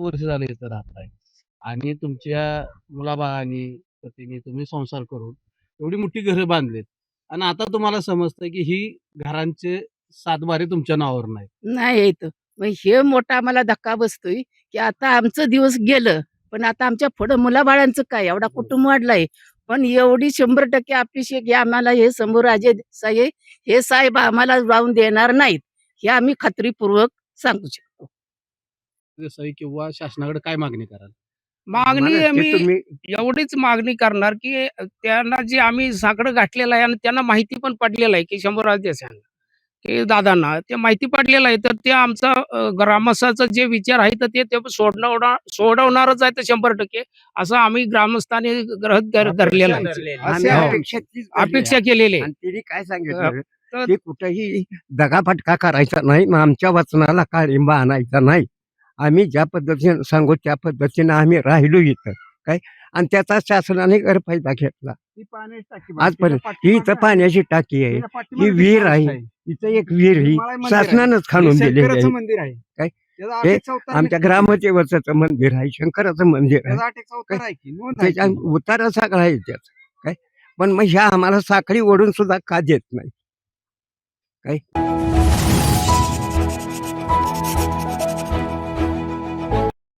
वर्ष झाले इथं राहताय आणि तुमच्या मुलाबाळांनी पतीने तुम्ही संसार करून एवढी मोठी घरं बांधलीत आणि आता तुम्हाला समजतंय की ही घरांचे सातबारे तुमच्या नावावर नाही. नाही येत. मग हे मोठा आम्हाला धक्का बसतोय, की आता आमचं दिवस गेलं, पण आता आमच्या पुढं मुलाबाळांचं काय? एवढा कुटुंब वाढलाय. पण एवढी 100% अपेक्षा की आम्हाला हे शंभूराजे साहेब हे साहेब आम्हाला जाऊन देणार नाहीत. हे आम्ही खात्रीपूर्वक सांगू शकतो. सही किंवा शासनाकडे काय मागणी कराल? मागणी मला ते आम्ही तुम्ही एवढीच मागणी करणार, की त्यांना जे आम्ही साकडं गाठलेलं आहे आणि त्यांना माहिती पण पडलेलं आहे, की शंभूराज देसाई की दादांना ते माहिती पडलेलं आहे. तर ते आमचा ग्रामस्थाचा जे विचार आहे तर ते ते सोडवणारच आहे ते 100% असं आम्ही ग्रामस्थांनी धरलेलं आहे. आम्ही हो. अपेक्षा तीच धरली अपेक्षा आहे. केलेली आहे. आणि तिने काय सांगितलं तर की कुठेही दगाफटका करायचा नाही, मग आमच्या वचनाला काळिंबा आणायचा नाही. आम्ही ज्या पद्धतीने सांगू त्या पद्धतीने आम्ही राहिलो इथं काय, आणि त्याचा शासनाने गैरफायदा घेतला. आजपर्यंत ही इथं पाण्याची टाकी आहे, ही विहीर आहे, इथं एक विहीर ही शासनानंच खाणून दिलेली आहे. मंदिर आहे काय? त्याचा हे अटेक चौथरा आमच्या मीटर ग्रामदेवताचं मंदिर आहे, शंकराचं मंदिर आहे, त्याचा अटेक चौथरा आहे की नोंद आहे त्याच्या की. उतारा सगळा आहे त्यात काय. पण मग ह्या आम्हाला साखळी ओढून सुद्धा का देत नाही काय.